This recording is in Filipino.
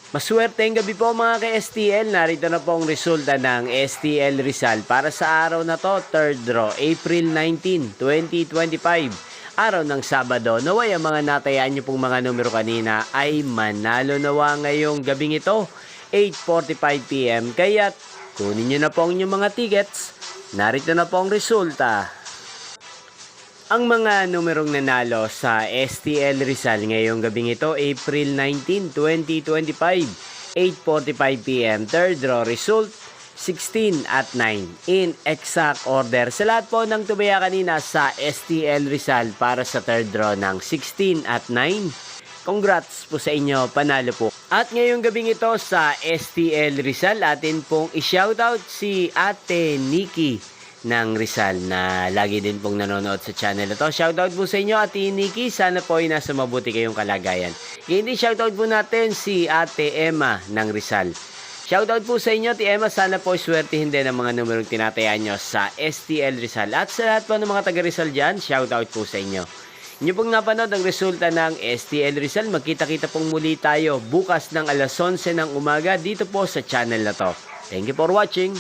Maswerteng gabi po mga ka-STL. Narito na po ang resulta ng STL Rizal para sa araw na to, third draw, April 19, 2025. Araw ng Sabado. Naway ang mga natayaan nyo pong mga numero kanina ay manalo nawa ngayong gabing ito, 8:45 PM. Kaya't kunin nyo na po ang inyong mga tickets. Narito na po ang resulta. Ang mga numerong nanalo sa STL Rizal ngayong gabing ito, April 19, 2025, 8:45 PM. Third draw result, 16 at 9. In exact order. Sa lahat po ng tumaya kanina sa STL Rizal para sa third draw ng 16 at 9. Congrats po sa inyo, panalo po. At ngayong gabing ito sa STL Rizal, atin pong i-shoutout si Ate Nikki ng Rizal na lagi din pong nanonood sa channel na to. Shoutout po sa inyo, Ate Nikki. Sana po ay nasa mabuti kayong kalagayan. Hindi shoutout po natin si Ate Emma ng Rizal. Shoutout po sa inyo, Ate Emma. Sana po ay swertihin din ang mga numerong tinatayaan nyo sa STL Rizal. At sa lahat po ng mga taga Rizal dyan, shoutout po sa inyo. Inyo pong napanood ang resulta ng STL Rizal. Magkita-kita pong muli tayo bukas ng alas 11 ng umaga dito po sa channel na to. Thank you for watching.